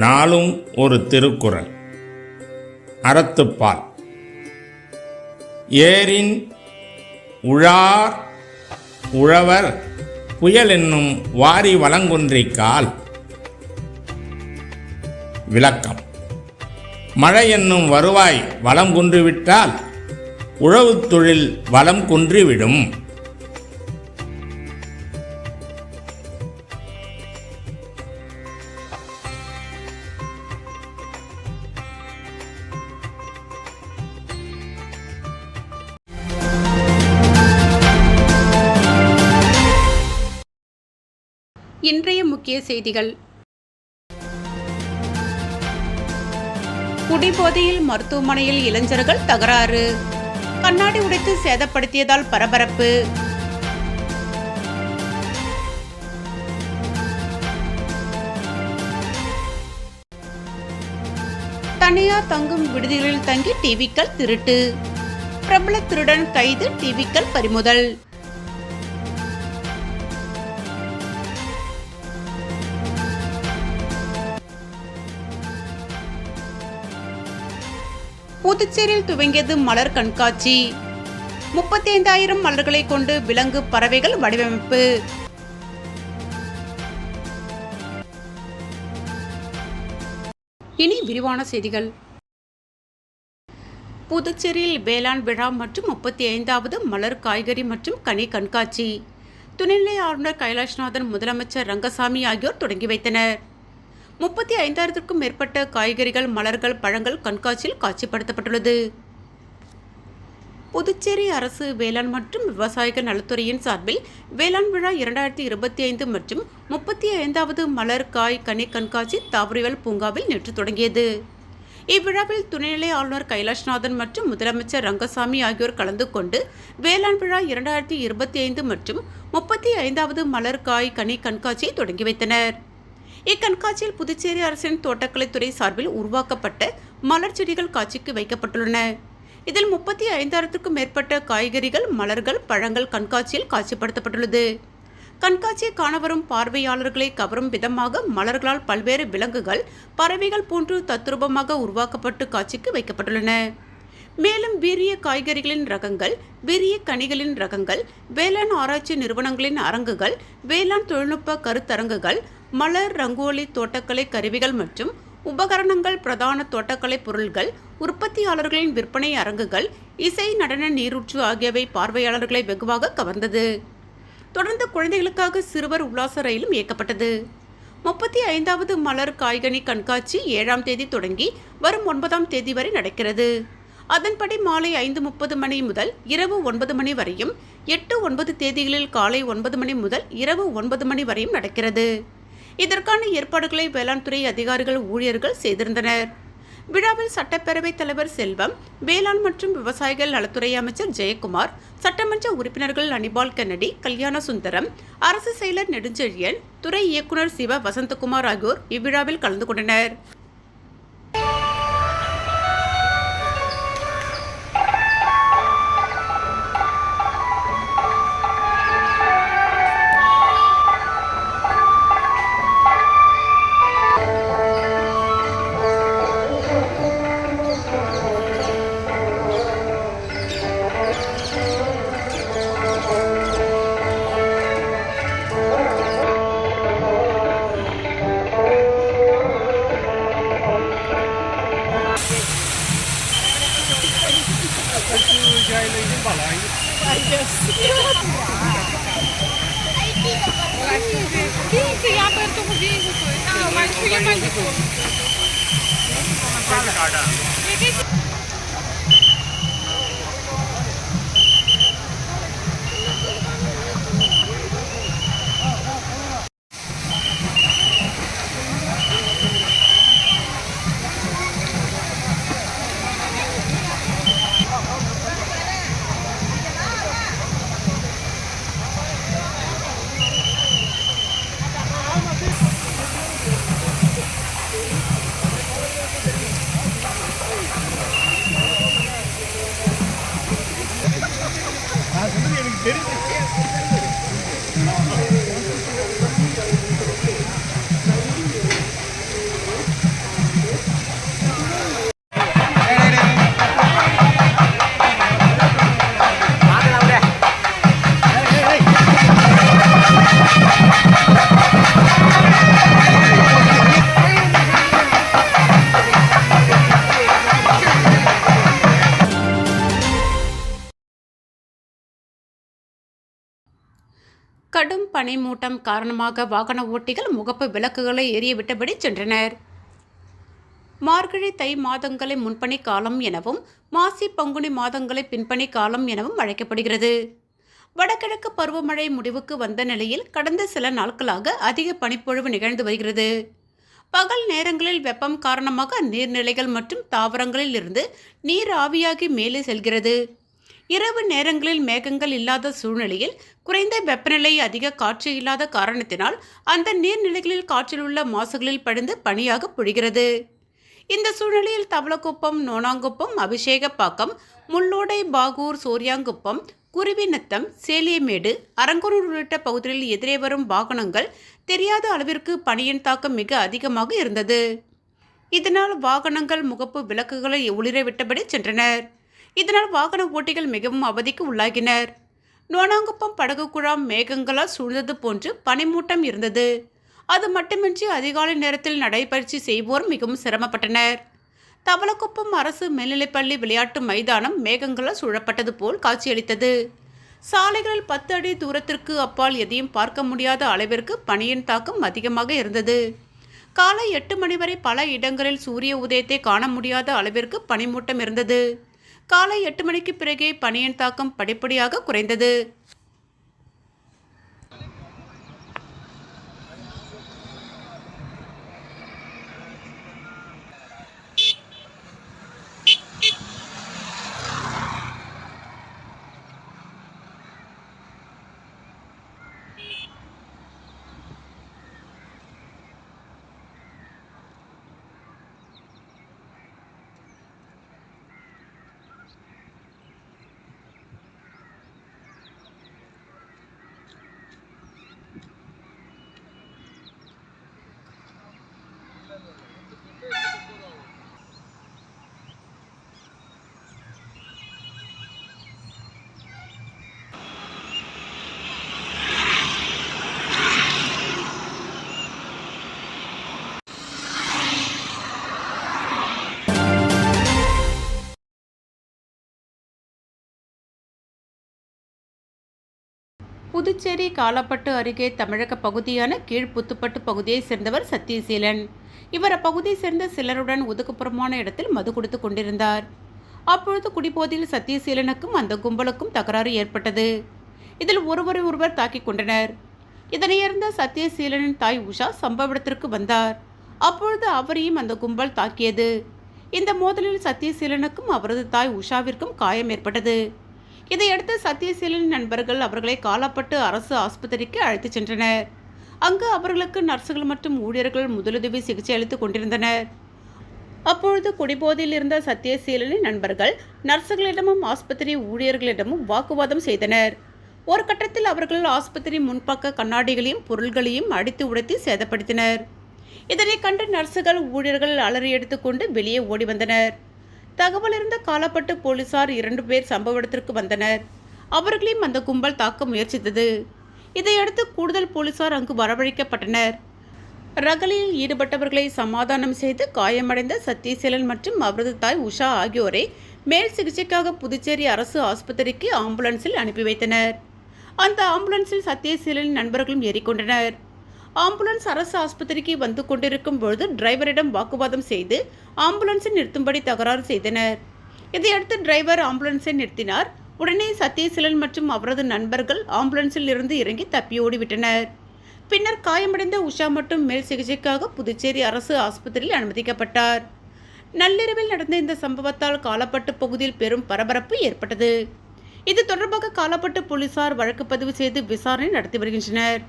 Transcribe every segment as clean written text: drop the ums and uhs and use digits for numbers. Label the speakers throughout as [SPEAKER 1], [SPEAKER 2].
[SPEAKER 1] நாளும் ஒரு திருக்குறள். அறத்துப்பால். ஏரின் உழார் உழவர் புயல் என்னும் வாரி வளங்குன்றிக்கால். விளக்கம்: மழை என்னும் வருவாய் வளம் குன்றிவிட்டால் உழவு தொழில் வளம் குன்றிவிடும்.
[SPEAKER 2] இன்றைய முக்கிய செய்திகள். குடிபோதையில் மருத்துவமனையில் இளைஞர்கள் தகராறு. கண்ணாடி உடைத்து சேதப்படுத்தியதால் பரபரப்பு. தனியார் தங்கும் விடுதிகளில் தங்கி டிவிக்கள் திருட்டு. பிரபல திருடன் கைது, டிவிக்கள் பறிமுதல். புதுச்சேரியில் துவங்கியது மலர் கண்காட்சி. 35,000 மலர்களை கொண்டு விலங்கு, பறவைகள் வடிவமைப்பு. இனி விரிவான செய்திகள். புதுச்சேரியில் வேளாண் விழா மற்றும் 35வது மலர், காய்கறி மற்றும் கனி கண்காட்சி துணைநிலை ஆளுநர் கைலாஷ்நாதன், முதலமைச்சர் ரங்கசாமி ஆகியோர் தொடங்கி வைத்தனர். 35,000க்கும் மேற்பட்ட காய்கறிகள், மலர்கள், பழங்கள் கண்காட்சியில் காட்சிப்படுத்தப்பட்டுள்ளது. புதுச்சேரி அரசு வேளாண் மற்றும் விவசாயிகள் நலத்துறையின் சார்பில் வேளாண் விழா 2025 மற்றும் 35வது மலர், காய், கனி கண்காட்சி தாவரவியல் பூங்காவில் நேற்று தொடங்கியது. இவ்விழாவில் துணைநிலை ஆளுநர் கைலாஷ்நாதன் மற்றும் முதலமைச்சர் ரங்கசாமி ஆகியோர் கலந்து கொண்டு வேளாண் விழா 2025 மற்றும் 35வது மலர், காய், கனி கண்காட்சியை தொடங்கி வைத்தனர். இக்கண்காட்சியில் புதுச்சேரி அரசின் தோட்டக்கலைத்துறை சார்பில் உருவாக்கப்பட்ட மலர் செடிகள் காட்சிக்கு வைக்கப்பட்டுள்ளன. இதில் 35,000க்கும் மேற்பட்ட காய்கறிகள், மலர்கள், பழங்கள் கண்காட்சியில் காட்சிப்படுத்தப்பட்டுள்ளது. கண்காட்சியை காண வரும் பார்வையாளர்களை கவரும் விதமாக மலர்களால் பல்வேறு விலங்குகள், பறவைகள் போன்று தத்ரூபமாக உருவாக்கப்பட்டு காட்சிக்கு வைக்கப்பட்டுள்ளன. மேலும் வீரிய காய்கறிகளின் ரகங்கள், வீரிய கனிகளின் ரகங்கள், வேளாண் ஆராய்ச்சி நிறுவனங்களின் அரங்குகள், வேளாண் தொழில்நுட்ப கருத்தரங்குகள், மலர், ரங்கோலி, தோட்டக்கலை கருவிகள் மற்றும் உபகரணங்கள், பிரதான தோட்டக்கலை பொருட்கள், உற்பத்தியாளர்களின் விற்பனை அரங்குகள், இசை, நடன, நீரூற்று ஆகியவை பார்வையாளர்களை வெகுவாக கவர்ந்தது. தொடர்ந்து குழந்தைகளுக்காக சிறுவர் உல்லாச ரயிலும் இயக்கப்பட்டது. 35வது மலர், காய்கனி கண்காட்சி 7ஆம் தேதி தொடங்கி வரும் 9ஆம் தேதி வரை நடக்கிறது. அதன்படி மாலை 5:30 மணி முதல் இரவு 9 மணி வரையும், 8, 9 தேதிகளில் காலை 9 மணி முதல் இரவு 9 மணி வரையும் நடக்கிறது. இதற்கான ஏற்பாடுகளை வேளாண் துறை அதிகாரிகள், ஊழியர்கள் செய்திருந்தனர். விழாவில் சட்டப்பேரவைத் தலைவர் செல்வம், வேளாண் மற்றும் விவசாயிகள் நலத்துறை அமைச்சர் ஜெயக்குமார், சட்டமன்ற உறுப்பினர்கள் அனிபால் கென்னடி, கல்யாண சுந்தரம், அரசு செயலர் நெடுஞ்செழியன், துறை இயக்குநர் சிவ வசந்தகுமார் ஆகியோர் இவ்விழாவில் கலந்து கொண்டனர். கடும் பனிமூட்டம் காரணமாக வாகன ஓட்டிகள் முகப்பு விளக்குகளை எரியவிட்டபடி சென்றனர். மார்கழி தை மாதங்களை முன்பனி காலம் எனவும் மாசி பங்குனி மாதங்களை பின்பனி காலம் எனவும் அழைக்கப்படுகிறது. வடகிழக்கு பருவமழை முடிவுக்கு வந்த நிலையில் கடந்த சில நாட்களாக அதிக பனிப்பொழிவு நிகழ்ந்து வருகிறது. பகல் நேரங்களில் வெப்பம் காரணமாக நீர்நிலைகள் மற்றும் தாவரங்களில் இருந்து நீர் ஆவியாகி மேலே செல்கிறது. இரவு நேரங்களில் மேகங்கள் இல்லாத சூழ்நிலையில் குறைந்த வெப்பநிலை, அதிக காற்று இல்லாத காரணத்தினால் அந்த நீர்நிலைகளில் காற்றில் உள்ள மாசுகளில் படிந்து பனியாக பொழிகிறது. இந்த சூழ்நிலையில் தவளக்குப்பம், நோனாங்குப்பம், அபிஷேகப்பாக்கம், முள்ளோடை, பாகூர், சோரியாங்குப்பம், குருவிநத்தம், சேலியமேடு, அரங்கூர் உள்ளிட்ட பகுதிகளில் எதிரே வரும் வாகனங்கள் தெரியாத அளவிற்கு பனியின் தாக்கம் மிக அதிகமாக இருந்தது. இதனால் வாகனங்கள் முகப்பு விளக்குகளை ஒளிரவிட்டபடி சென்றனர். இதனால் வாகன ஓட்டிகள் மிகவும் அவதிக்கு உள்ளாகினர். நோனாங்குப்பம் படகு குழாம் மேகங்களால் சூழ்ந்தது போன்று பனிமூட்டம் இருந்தது. அது மட்டுமின்றி அதிகாலை நேரத்தில் நடைபயிற்சி செய்வோர் மிகவும் சிரமப்பட்டனர். தவளக்குப்பம் அரசு மேல்நிலைப்பள்ளி விளையாட்டு மைதானம் மேகங்களால் சூழப்பட்டது போல் காட்சியளித்தது. சாலைகளில் 10 அடி தூரத்திற்கு அப்பால் எதையும் பார்க்க முடியாத அளவிற்கு பனியின் தாக்கம் அதிகமாக இருந்தது. காலை 8 மணி வரை பல இடங்களில் சூரிய உதயத்தை காண முடியாத அளவிற்கு பனிமூட்டம் இருந்தது. காலை 8 மணிக்கு பிறகே பனியின் தாக்கம் படிப்படியாக குறைந்தது. புதுச்சேரி காலாப்பட்டு அருகே தமிழக பகுதியான கீழ்புத்துப்பட்டு பகுதியை சேர்ந்தவர் சத்தியசீலன். இவர் அப்பகுதியை சேர்ந்த சிலருடன் ஒதுக்குப்புறமான இடத்தில் மது குடித்து கொண்டிருந்தார். அப்பொழுது குடிபோதையில் சத்தியசீலனுக்கும் அந்த கும்பலுக்கும் தகராறு ஏற்பட்டது. இதில் ஒருவர் தாக்கிக் கொண்டனர். இதனையறிந்த சத்தியசீலனின் தாய் உஷா சம்பவ இடத்திற்கு வந்தார். அப்பொழுது அவரையும் அந்த கும்பல் தாக்கியது. இந்த மோதலில் சத்தியசீலனுக்கும் அவரது தாய் உஷாவிற்கும் காயம் ஏற்பட்டது. இதையடுத்து சத்தியசீலனின் நண்பர்கள் அவர்களை காலாப்பட்டு அரசு ஆஸ்பத்திரிக்கு அழைத்துச் சென்றனர். அங்கு அவர்களுக்கு நர்சுகள் மற்றும் ஊழியர்கள் முதலுதவி சிகிச்சை அளித்துக் கொண்டிருந்தனர். அப்பொழுது குடிபோதையில் இருந்த சத்தியசீலனின் நண்பர்கள் நர்சுகளிடமும் ஆஸ்பத்திரி ஊழியர்களிடமும் வாக்குவாதம் செய்தனர். ஒரு கட்டத்தில் அவர்கள் ஆஸ்பத்திரி முன்பக்க கண்ணாடிகளையும் பொருள்களையும் அடித்து உடைத்து சேதப்படுத்தினர். இதனை கண்டு நர்சுகள் ஊழியர்கள் அலறி எடுத்துக்கொண்டு வெளியே ஓடி வந்தனர். தகவல் இருந்த காலாப்பட்டு போலீசார் 2 பேர் சம்பவ இடத்திற்கு வந்தனர். அவர்களையும் அந்த கும்பல் தாக்க முயற்சித்தது. இதையடுத்து கூடுதல் போலீசார் அங்கு வரவழைக்கப்பட்டனர். ரகளையில் ஈடுபட்டவர்களை சமாதானம் செய்து காயமடைந்த சத்தியசீலன் மற்றும் அவரது தாய் உஷா ஆகியோரை மேல் சிகிச்சைக்காக புதுச்சேரி அரசு ஆஸ்பத்திரிக்கு ஆம்புலன்ஸில் அனுப்பி வைத்தனர். அந்த ஆம்புலன்ஸில் சத்தியசீலனின் நண்பர்களும் ஏறிக்கொண்டனர். ஆம்புலன்ஸ் அரசு ஆஸ்பத்திரிக்கு வந்து கொண்டிருக்கும் பொழுது டிரைவரிடம் வாக்குவாதம் செய்து ஆம்புலன்ஸை நிறுத்தும்படி தகராறு செய்தனர். இதையடுத்து டிரைவர் ஆம்புலன்ஸை நிறுத்தினார். உடனே சத்தியசீலன் மற்றும் அவரது நண்பர்கள் ஆம்புலன்ஸில் இருந்து இறங்கி தப்பி ஓடிவிட்டனர். பின்னர் காயமடைந்த உஷா மட்டும் மேல் சிகிச்சைக்காக புதுச்சேரி அரசு ஆஸ்பத்திரியில் அனுமதிக்கப்பட்டார். நள்ளிரவில் நடந்த இந்த சம்பவத்தால் காலாப்பட்டு பகுதியில் பெரும் பரபரப்பு ஏற்பட்டது. இது தொடர்பாக காலாப்பட்டு போலீசார் வழக்கு பதிவு செய்து விசாரணை நடத்தி வருகின்றனர்.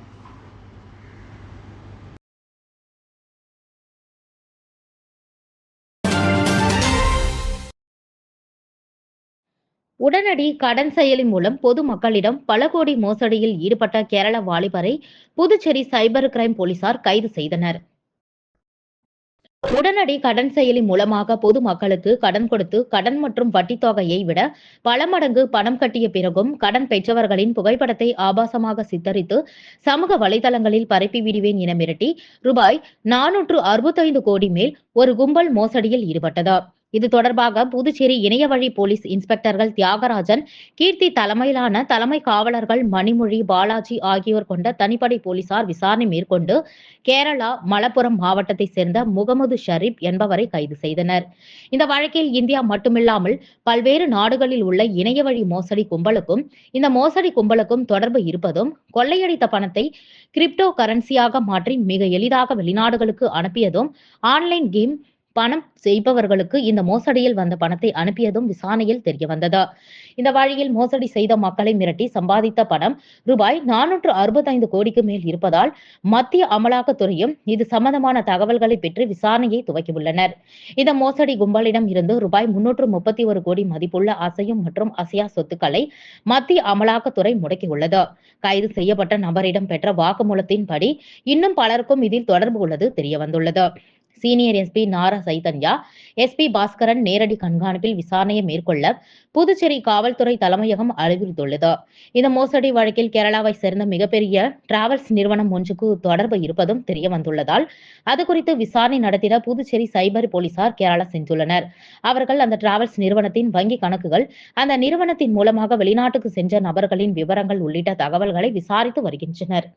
[SPEAKER 3] உடனடி கடன் செயலி மூலம் பொதுமக்களிடம் பல கோடி மோசடியில் ஈடுபட்ட கேரள வாலிபரை புதுச்சேரி சைபர் கிரைம் போலீசார் கைது செய்தனர். உடனடி கடன் செயலி மூலமாக பொதுமக்களுக்கு கடன் கொடுத்து கடன் மற்றும் வட்டி தொகையை விட பல மடங்கு பணம் கட்டிய பிறகும் கடன் பெற்றவர்களின் புகைப்படத்தை ஆபாசமாக சித்தரித்து சமூக வலைதளங்களில் பரப்பி விடுவேன் என மிரட்டி ரூபாய் 465 கோடி மேல் ஒரு கும்பல் மோசடியில் ஈடுபட்டது. இது தொடர்பாக புதுச்சேரி இணையவழி போலீஸ் இன்ஸ்பெக்டர்கள் தியாகராஜன், கீர்த்தி தலைமையிலான தலைமை காவலர்கள் மணிமொழி, பாலாஜி ஆகியோர் கொண்ட தனிப்படை போலீசார் விசாரணை மேற்கொண்டு கேரளா மலப்புரம் மாவட்டத்தை சேர்ந்த முகமது ஷரீப் என்பவரை கைது செய்தனர். இந்த வழக்கில் இந்தியா மட்டுமில்லாமல் பல்வேறு நாடுகளில் உள்ள இணையவழி மோசடி கும்பலுக்கும் இந்த மோசடி கும்பலுக்கும் தொடர்பு இருப்பதும், கொள்ளையடித்த பணத்தை கிரிப்டோ கரன்சியாக மாற்றி மிக எளிதாக வெளிநாடுகளுக்கு அனுப்பியதும், ஆன்லைன் கேம் பணம் செய்பவர்களுக்கு இந்த மோசடியில் வந்த பணத்தை அனுப்பியதும் விசாரணையில் தெரியவந்தது. இந்த வழியில் மோசடி செய்த மக்களை மிரட்டி சம்பாதித்த பணம் ரூபாய் 465 கோடிக்கு மேல் இருப்பதால் மத்திய அமலாக்கத்துறையும் இது சம்பந்தமான தகவல்களை பெற்று விசாரணையை துவக்கியுள்ளனர். இந்த மோசடி கும்பலிடம் இருந்து ரூபாய் 331 கோடி மதிப்புள்ள அசையும் மற்றும் அசையா சொத்துக்களை மத்திய அமலாக்கத்துறை முடக்கியுள்ளது. கைது செய்யப்பட்ட நபரிடம் பெற்ற வாக்குமூலத்தின்படி இன்னும் பலருக்கும் இதில் தொடர்பு உள்ளது தெரியவந்துள்ளது. சீனியர் எஸ்பி நாரா சைதன்யா, எஸ்பி பாஸ்கரன் நேரடி கண்காணிப்பில் விசாரணையை மேற்கொள்ள புதுச்சேரி காவல்துறை தலைமையகம் அறிவுறுத்தியுள்ளது. இந்த மோசடி வழக்கில் கேரளாவை சேர்ந்த மிகப்பெரிய டிராவல்ஸ் நிறுவனம் ஒன்றுக்கு தொடர்பு இருப்பதும் தெரியவந்துள்ளதால் அது குறித்து விசாரணை நடத்திட புதுச்சேரி சைபர் போலீசார் கேரளா சென்றுள்ளனர். அவர்கள் அந்த டிராவல்ஸ் நிறுவனத்தின் வங்கி கணக்குகள், அந்த நிறுவனத்தின் மூலமாக வெளிநாட்டுக்கு சென்ற நபர்களின் விவரங்கள் உள்ளிட்ட தகவல்களை விசாரித்து வருகின்றனர்.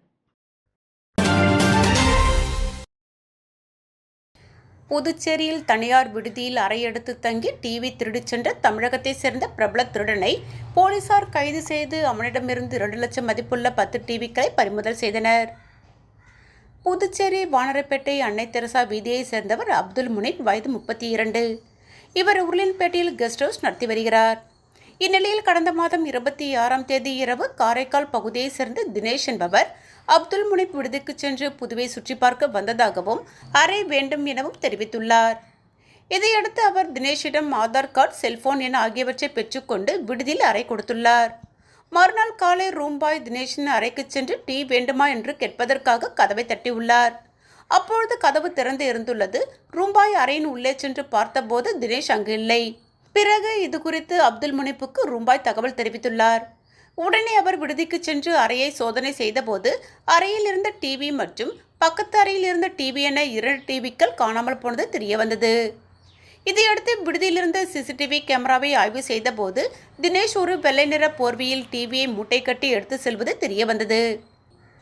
[SPEAKER 2] புதுச்சேரியில் தனியார் விடுதியில் அறையெடுத்து தங்கி டிவி திருடிச் சென்ற தமிழகத்தைச் சேர்ந்த பிரபல திருடனை போலீசார் கைது செய்து அவனிடமிருந்து 2 லட்சம் மதிப்புள்ள 10 டிவிக்களை பறிமுதல் செய்தனர். புதுச்சேரி வானரப்பேட்டை அன்னை தெரசா வீதியைச் சேர்ந்தவர் அப்துல் முனிப், வயது 32. இவர் உருளின்பேட்டையில் கெஸ்ட் ஹவுஸ் நடத்தி வருகிறார். இந்நிலையில் கடந்த மாதம் 26ஆம் தேதி இரவு காரைக்கால் பகுதியைச் சேர்ந்த தினேஷ் என்பவர் அப்துல் முனிப் விடுதிக்கு சென்று புதுவை சுற்றி பார்க்க வந்ததாகவும் அறை வேண்டும் எனவும் தெரிவித்துள்ளார். இதையடுத்து அவர் தினேஷிடம் ஆதார் கார்டு, செல்போன் என ஆகியவற்றை பெற்றுக்கொண்டு விடுதியில் அறை கொடுத்துள்ளார். மறுநாள் காலை ரூம் பாய் தினேஷின் அறைக்கு சென்று டீ வேண்டுமா என்று கேட்பதற்காக கதவை தட்டியுள்ளார். அப்பொழுது கதவு திறந்து இருந்துள்ளது. ரூம் பாய் அறையின் உள்ளே சென்று பார்த்தபோது தினேஷ் அங்கு இல்லை. பிறகு இது குறித்து அப்துல் முனிப்புக்கு ரூம் பாய் தகவல் தெரிவித்துள்ளார். உடனே அவர் விடுதிக்கு சென்று அறையை சோதனை செய்தபோது அறையில் இருந்த டிவி மற்றும் பக்கத்து அறையில் இருந்த டிவி என 2 டிவிக்கள் காணாமல் போனது தெரியவந்தது. இதையடுத்து விடுதியில் இருந்த சிசிடிவி கேமராவை ஆய்வு செய்தபோது தினேஷ் ஒரு வெள்ளை நிற போர்வையில் டிவியை மூட்டை கட்டி எடுத்து செல்வது தெரியவந்தது.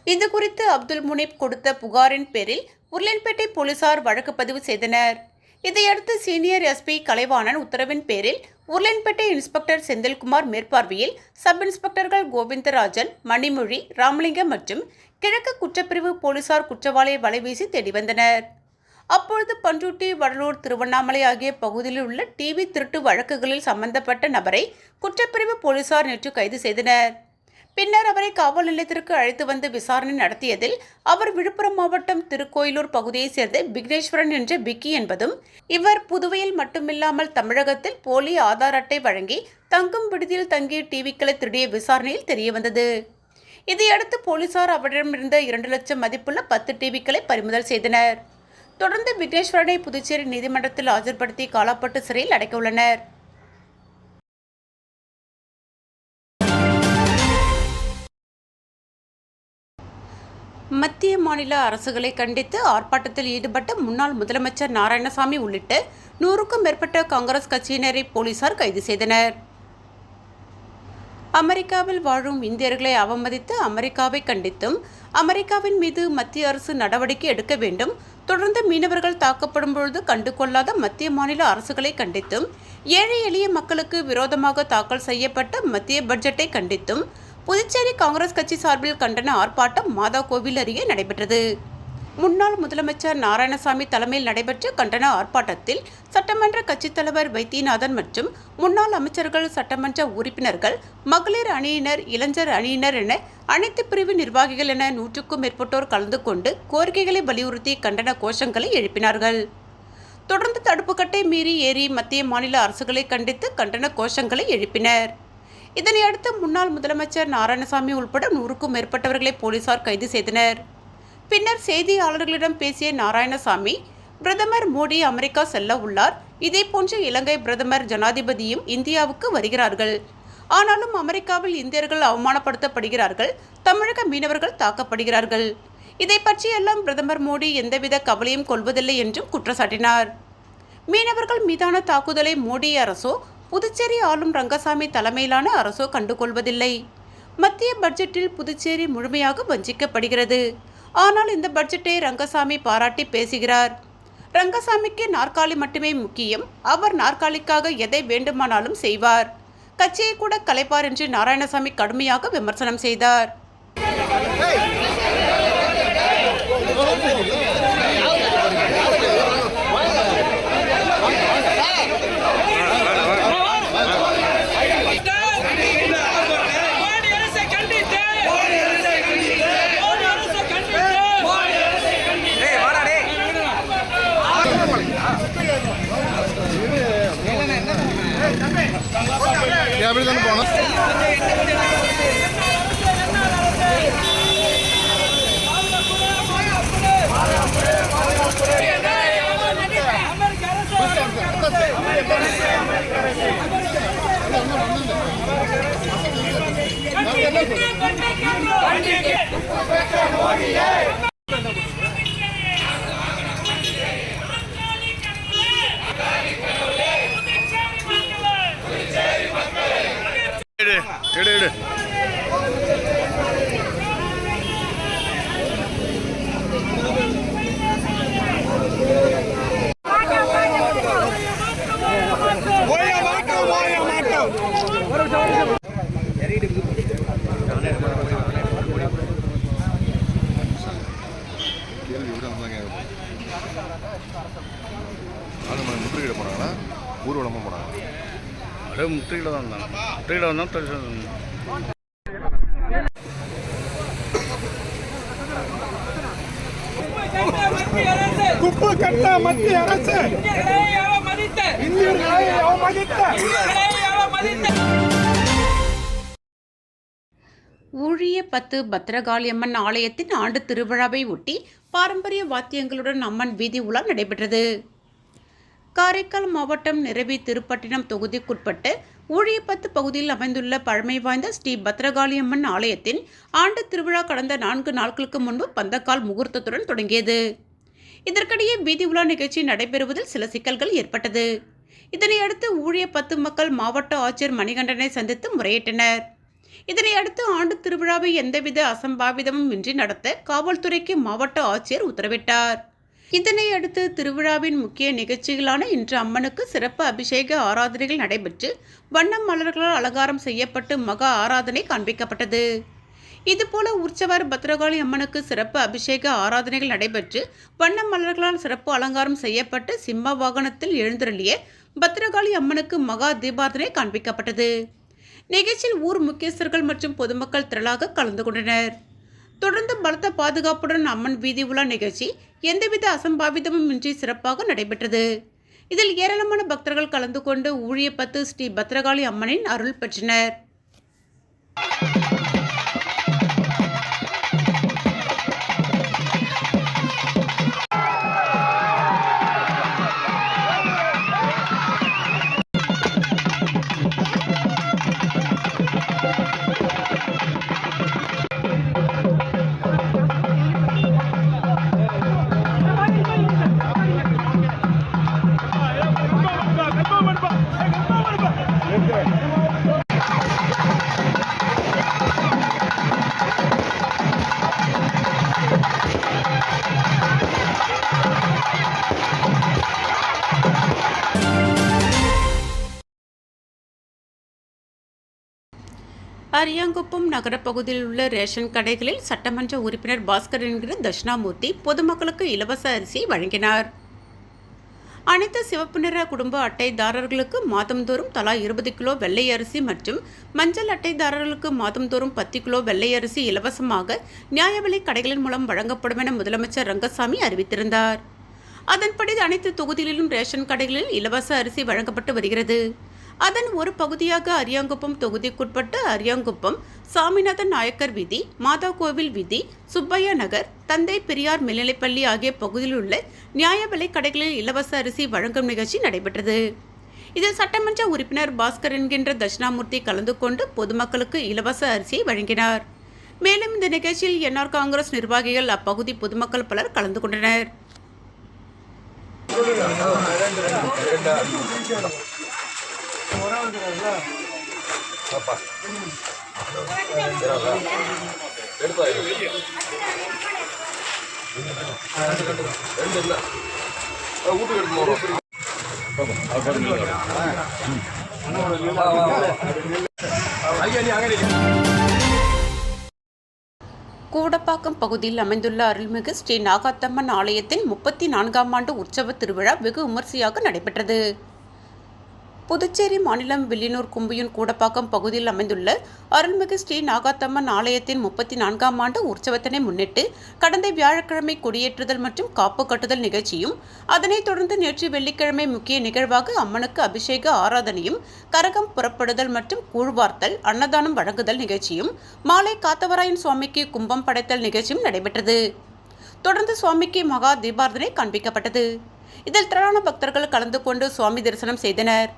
[SPEAKER 2] இது குறித்து அப்துல் முனிப் கொடுத்த புகாரின் பேரில் உருளையன்பேட்டை போலீசார் வழக்கு பதிவு செய்தனர். இதையடுத்து சீனியர் எஸ்பி கலைவாணன் உத்தரவின் பேரில் உருளையன்பேட்டை இன்ஸ்பெக்டர் செந்தில்குமார் மேற்பார்வையில் சப் இன்ஸ்பெக்டர்கள் கோவிந்தராஜன், மணிமொழி, ராமலிங்கம் மற்றும் கிழக்கு குற்றப்பிரிவு போலீசார் குற்றவாளியை வலைவீசி தேடி வந்தனர். அப்பொழுது பண்ருட்டி, வடலூர், திருவண்ணாமலை ஆகிய பகுதியில் உள்ள டிவி திருட்டு வழக்குகளில் சம்பந்தப்பட்ட நபரை குற்றப்பிரிவு போலீசார் நேற்று கைது செய்தனர். பின்னர் அவரை காவல் நிலையத்திற்கு அழைத்து வந்து விசாரணை நடத்தியதில் அவர் விழுப்புரம் மாவட்டம் திருக்கோயிலூர் பகுதியைச் சேர்ந்த விக்னேஸ்வரன் என்ற பிக்கி என்பதும், இவர் புதுவையில் மட்டுமில்லாமல் தமிழகத்தில் போலி ஆதார் அட்டை வழங்கி தங்கும் விடுதியில் தங்கி டிவிக்களை திருடிய விசாரணையில் தெரியவந்தது. இதையடுத்து போலீசார் அவரிடமிருந்த 2 லட்சம் மதிப்புள்ள 10 டிவிக்களை பறிமுதல் செய்தனர். தொடர்ந்து விக்னேஸ்வரனை புதுச்சேரி நீதிமன்றத்தில் ஆஜர்படுத்தி காலாப்பட்டு சிறையில் அடைக்கவுள்ளனர். மத்திய மாநில அரசுகளை கண்டித்து ஆர்ப்பாட்டத்தில் ஈடுபட்ட முன்னாள் முதலமைச்சர் நாராயணசாமி உள்ளிட்ட 100க்கும் மேற்பட்ட காங்கிரஸ் கட்சியினரை போலீசார் கைது செய்தனர். அமெரிக்காவில் வாழும் இந்தியர்களை அவமதித்து அமெரிக்காவை கண்டித்தும் அமெரிக்காவின் மீது மத்திய அரசு நடவடிக்கை எடுக்க வேண்டும், தொடர்ந்து மீனவர்கள் தாக்கப்படும் பொழுது கண்டுகொள்ளாத மத்திய மாநில அரசுகளை கண்டித்தும் ஏழை எளிய மக்களுக்கு விரோதமாக தாக்கல் செய்யப்பட்ட மத்திய பட்ஜெட்டை கண்டித்தும் புதுச்சேரி காங்கிரஸ் கட்சி சார்பில் கண்டன ஆர்ப்பாட்டம் மாதா கோவில் அருகே நடைபெற்றது. முன்னாள் முதலமைச்சர் நாராயணசாமி தலைமையில் நடைபெற்ற கண்டன ஆர்ப்பாட்டத்தில் சட்டமன்ற கட்சித் தலைவர் வைத்தியநாதன் மற்றும் முன்னாள் அமைச்சர்கள், சட்டமன்ற உறுப்பினர்கள், மகளிர் அணியினர், இளைஞர் அணியினர் என அனைத்து பிரிவு நிர்வாகிகள் என 100க்கும் மேற்பட்டோர் கலந்து கொண்டு கோரிக்கைகளை வலியுறுத்தி கண்டன கோஷங்களை எழுப்பினார்கள். தொடர்ந்து தடுப்புக்கட்டை மீறி ஏறி மத்திய மாநில அரசுகளை கண்டித்து கண்டன கோஷங்களை எழுப்பினர். இதனையடுத்து முன்னாள் முதலமைச்சர் நாராயணசாமி உட்பட 100க்கும் மேற்பட்டவர்களை போலீசார் கைது செய்தனர். பின்னர் செய்தியாளர்களிடம் பேசிய நாராயணசாமி, பிரதமர் மோடி அமெரிக்கா செல்ல உள்ளார். இதேபோன்று இலங்கை பிரதமர், ஜனாதிபதியும் இந்தியாவுக்கு வருகிறார்கள். ஆனாலும் அமெரிக்காவில் இந்தியர்கள் அவமானப்படுத்தப்படுகிறார்கள், தமிழக மீனவர்கள் தாக்கப்படுகிறார்கள். இதை பற்றியெல்லாம் பிரதமர் மோடி எந்தவித கவலையும் கொள்வதில்லை என்றும் குற்றச்சாட்டினார். மீனவர்கள் மீதான தாக்குதலை மோடி அரசோ புதுச்சேரி ஆளும் ரங்கசாமி தலைமையிலான அரசோ கண்டுகொள்வதில்லை. மத்திய பட்ஜெட்டில் புதுச்சேரி முழுமையாக வஞ்சிக்கப்படுகிறது. ஆனால் இந்த பட்ஜெட்டை ரங்கசாமி பாராட்டி பேசுகிறார். ரங்கசாமிக்கு நாற்காலி மட்டுமே முக்கியம். அவர் நாற்காலிக்காக எதை வேண்டுமானாலும் செய்வார். கட்சியை கூட கலைப்பார் என்று நாராயணசாமி கடுமையாக விமர்சனம் செய்தார்.
[SPEAKER 4] முற்றுகையிட போனாங்களா ஊர்வலமாக போனாங்க?
[SPEAKER 5] அதே முற்றுகையில் தான் இருந்தாங்க. முற்றுகையில் வந்தால்
[SPEAKER 6] குப்பை கட்ட மத்திய அரசு இந்தியர்களை அவமதித்த
[SPEAKER 2] ஊழிய 10 பத்ரகாளியம்மன் ஆலயத்தின் ஆண்டு திருவிழாவை ஒட்டி பாரம்பரிய வாத்தியங்களுடன் அம்மன் வீதி உலா நடைபெற்றது. காரைக்கால் மாவட்டம் நிரவி திருப்பட்டினம் தொகுதிக்குட்பட்ட ஊழிய 10 பகுதியில் அமைந்துள்ள பழமை வாய்ந்த ஸ்ரீ பத்ரகாளியம்மன் ஆலயத்தின் ஆண்டு திருவிழா கடந்த 4 நாட்களுக்கு முன்பு பந்தக்கால் முகூர்த்தத்துடன் தொடங்கியது. இதற்கிடையே வீதி உலா நிகழ்ச்சி நடைபெறுவதில் சில சிக்கல்கள் ஏற்பட்டது. இதனையடுத்து ஊழிய 10 மக்கள் மாவட்ட ஆட்சியர் மணிகண்டனை சந்தித்து முறையிட்டனர். இதனையடுத்து ஆண்டு திருவிழாவை எந்தவித அசம்பாவிதமும் இன்றி நடத்த காவல்துறைக்கு மாவட்ட ஆட்சியர் உத்தரவிட்டார். இதனையடுத்து திருவிழாவின் முக்கிய நிகழ்ச்சிகளான இன்று அம்மனுக்கு சிறப்பு அபிஷேக ஆராதனைகள் நடைபெற்று வண்ண மலர்களால் அலங்காரம் செய்யப்பட்டு மகா ஆராதனை காண்பிக்கப்பட்டது. இதுபோல உற்சவர் பத்ரகாளி அம்மனுக்கு சிறப்பு அபிஷேக ஆராதனைகள் நடைபெற்று வண்ண மலர்களால் சிறப்பு அலங்காரம் செய்யப்பட்டு சிம்ம வாகனத்தில் எழுந்தருளிய பத்ரகாளி அம்மனுக்கு மகா தீபாராதனை காண்பிக்கப்பட்டது. நிகழ்ச்சியில் ஊர் முக்கியஸ்தர்கள் மற்றும் பொதுமக்கள் திரளாக கலந்து கொண்டனர். தொடர்ந்து பலத்த பாதுகாப்புடன் அம்மன் வீதி உலா நிகழ்ச்சி எந்தவித அசம்பாவிதமும் இன்றி சிறப்பாக நடைபெற்றது. இதில் ஏராளமான பக்தர்கள் கலந்து கொண்டு ஊழிய 10 ஸ்ரீ பத்ரகாளி அம்மனின் அருள் பெற்றனர். அரியாங்குப்பம் நகரப்பகுதியில் உள்ள ரேஷன் கடைகளில் சட்டமன்ற உறுப்பினர் பாஸ்கர் என்கிற தட்சிணாமூர்த்தி பொதுமக்களுக்கு இலவச அரிசியை வழங்கினார். அனைத்து சிவப்பு நிற குடும்ப அட்டைதாரர்களுக்கு மாதந்தோறும் தலா 20 கிலோ வெள்ளை அரிசி மற்றும் மஞ்சள் அட்டைதாரர்களுக்கு மாதந்தோறும் 10 கிலோ வெள்ளை அரிசி இலவசமாக நியாய விலை கடைகளின் மூலம் வழங்கப்படும் என முதலமைச்சர் ரங்கசாமி அறிவித்திருந்தார். அதன்படி அனைத்து தொகுதிகளிலும் ரேஷன் கடைகளில் இலவச அரிசி வழங்கப்பட்டு வருகிறது. அதன் ஒரு பகுதியாக அரியாங்குப்பம் தொகுதிக்குட்பட்டு அரியாங்குப்பம், சாமிநாதன் நாயக்கர் வீதி, மாதா கோவில் வீதி, சுப்பையா நகர், தந்தை பெரியார் மேல்நிலைப்பள்ளி ஆகிய பகுதியில் உள்ள நியாய விலை கடைகளில் இலவச அரிசி வழங்கும் நிகழ்ச்சி நடைபெற்றது. இதில் சட்டமன்ற உறுப்பினர் பாஸ்கர் என்கின்ற தட்சிணாமூர்த்தி கலந்து கொண்டு பொதுமக்களுக்கு இலவச அரிசியை வழங்கினார். மேலும் இந்த நிகழ்ச்சியில் என்ஆர் காங்கிரஸ் நிர்வாகிகள், அப்பகுதி பொதுமக்கள் பலர் கலந்து கொண்டனர். கூடப்பாக்கம் பகுதியில் அமைந்துள்ள அருள்மிகு ஸ்ரீ நாகாத்தம்மன் ஆலயத்தின் 34ஆம் ஆண்டு உற்சவ திருவிழா வெகு விமர்சையாக நடைபெற்றது. புதுச்சேரி மாநிலம் வில்லியனூர் கும்பியூன் கூடப்பாக்கம் பகுதியில் அமைந்துள்ள அருள்மிகு ஸ்ரீ நாகாத்தம்மன் ஆலயத்தின் 34ஆம் ஆண்டு உற்சவத்தினை முன்னிட்டு கடந்த வியாழக்கிழமை கொடியேற்றுதல் மற்றும் காப்பு கட்டுதல் நிகழ்ச்சியும், அதனைத் தொடர்ந்து நேற்று வெள்ளிக்கிழமை முக்கிய நிகழ்வாக அம்மனுக்கு அபிஷேக ஆராதனையும், கரகம் புறப்படுதல் மற்றும் கூழ்வார்த்தல், அன்னதானம் வழங்குதல் நிகழ்ச்சியும், மாலை காத்தவராயன் சுவாமிக்கு கும்பம் படைத்தல் நிகழ்ச்சியும் நடைபெற்றது. தொடர்ந்து சுவாமிக்கு மகா தீபார்த்தனை காண்பிக்கப்பட்டது. இதில் திரளான பக்தர்கள் கலந்து கொண்டு சுவாமி தரிசனம் செய்தனர்.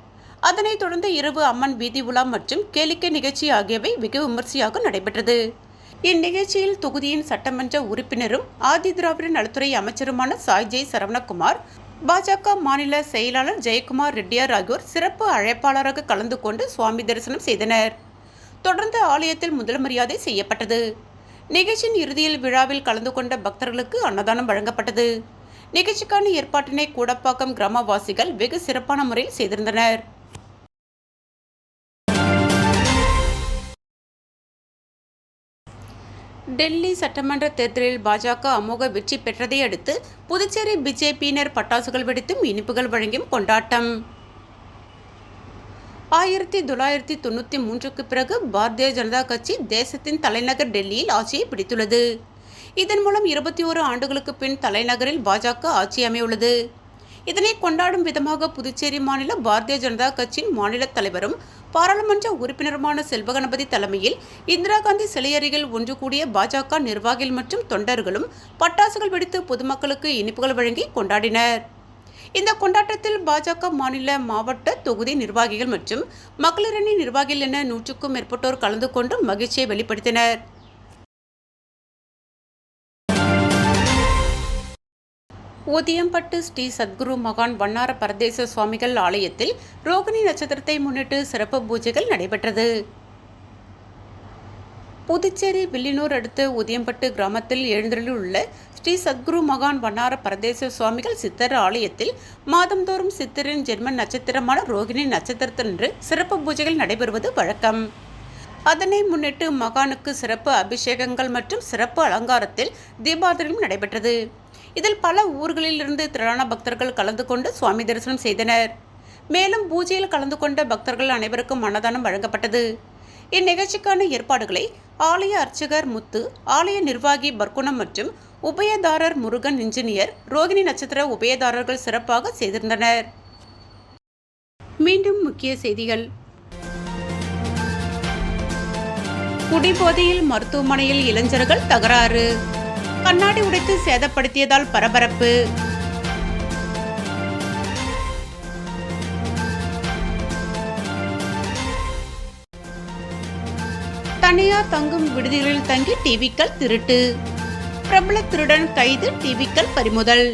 [SPEAKER 2] அதனைத் தொடர்ந்து இரவு அம்மன் வீதி உலா மற்றும் கேளிக்கை நிகழ்ச்சி ஆகியவை வெகு விமர்சையாக நடைபெற்றது. இந்நிகழ்ச்சியில் தொகுதியின் சட்டமன்ற உறுப்பினரும் ஆதி திராவிட நலத்துறை அமைச்சருமான சாய் சரவணகுமார், பாஜக மாநில செயலாளர் ஜெயக்குமார் ரெட்டியார் ஆகியோர் சிறப்பு அழைப்பாளராக கலந்து கொண்டு சுவாமி தரிசனம் செய்தனர். தொடர்ந்து ஆலயத்தில் முதல் மரியாதை செய்யப்பட்டது. நிகழ்ச்சியின் இறுதியில் விழாவில் கலந்து கொண்ட பக்தர்களுக்கு அன்னதானம் வழங்கப்பட்டது. நிகழ்ச்சிக்கான ஏற்பாட்டினை கூடப்பாக்கம் கிராமவாசிகள் வெகு சிறப்பான முறையில் செய்திருந்தனர். டெல்லி சட்டமன்ற தேர்தலில் பாஜக அமோக வெற்றி பெற்றதை அடுத்து புதுச்சேரி பிஜேபியினர் பட்டாசுகள் வெடித்தும் இனிப்புகள் வழங்கியும் கொண்டாட்டம். 1993க்கு பிறகு பாரதிய ஜனதா கட்சி தேசத்தின் தலைநகர் டெல்லியில் ஆட்சியை பிடித்துள்ளது. இதன் மூலம் 21 ஆண்டுகளுக்கு பின் தலைநகரில் பாஜக ஆட்சி அமையுள்ளது. இதனை கொண்டாடும் விதமாக புதுச்சேரி மாநில பாரதிய ஜனதா கட்சியின் மாநில தலைவரும் பாராளுமன்ற உறுப்பினருமான செல்வகணபதி தலைமையில் இந்திரா காந்தி சிலை அருகில் ஒன்று கூடிய பாஜக நிர்வாகிகள் மற்றும் தொண்டர்களும் பட்டாசுகள் வெடித்து பொதுமக்களுக்கு இனிப்புகள் வழங்கி கொண்டாடினர். இந்த கொண்டாட்டத்தில் பாஜக மாநில, மாவட்ட, தொகுதி நிர்வாகிகள் மற்றும் மகளிரணி நிர்வாகிகள் என 100க்கும் மேற்பட்டோர் கலந்து கொண்டு மகிழ்ச்சியை வெளிப்படுத்தினர். ஊதியம்பட்டு ஸ்ரீ சத்குரு மகான் வண்ணார பரதேச சுவாமிகள் ஆலயத்தில் ரோகிணி நட்சத்திரத்தை முன்னிட்டு சிறப்பு பூஜைகள் நடைபெற்றது. புதுச்சேரி வில்லியனூர் அடுத்த ஊதியம்பட்டு கிராமத்தில் எழுந்தருளியுள்ள ஸ்ரீ சத்குரு மகான் வண்ணார பரதேச சுவாமிகள் சித்தர் ஆலயத்தில் மாதந்தோறும் சித்தரின் ஜென்ம நட்சத்திரமான ரோகிணி நட்சத்திரத்தன்று சிறப்பு பூஜைகள் நடைபெறுவது வழக்கம். அதனை முன்னிட்டு மகானுக்கு சிறப்பு அபிஷேகங்கள் மற்றும் சிறப்பு அலங்காரத்தில் தீபாராதனையும் நடைபெற்றது. இதில் பல ஊர்களிலிருந்து திரளான பக்தர்கள் கலந்து கொண்டு சுவாமி தரிசனம் செய்தனர். மேலும் பூஜையில் கலந்து கொண்ட பக்தர்கள் அனைவருக்கும் அன்னதானம் வழங்கப்பட்டது. இந்நிகழ்ச்சிக்கான ஏற்பாடுகளை ஆலய அர்ச்சகர் முத்து, ஆலய நிர்வாகி பர்குணம் மற்றும் உபயதாரர் முருகன், இன்ஜினியர், ரோகிணி நட்சத்திர உபயதாரர்கள் சிறப்பாக செய்திருந்தனர். மீண்டும் முக்கிய செய்திகள். குடிபோதையில் மருத்துவமனையில் இளைஞர்கள் தகராறு, கண்ணாடி உடைத்து சேதப்படுத்தியதால் பரபரப்பு. தனியார் தங்கும் விடுதிகளில் தங்கி டிவிக்கள் திருட்டு, பிரபல திருடன் கைது, டிவிக்கள் பறிமுதல்.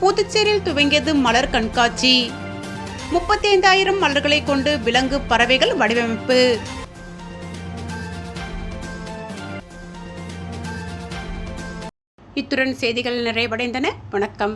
[SPEAKER 2] புதுச்சேரியில் துவங்கியது மலர் கண்காட்சி. 35,000 மலர்களை கொண்டு விலங்கு, பறவைகள் வடிவமைப்பு. இத்துடன் செய்திகள் நிறைவடைந்தன. வணக்கம்.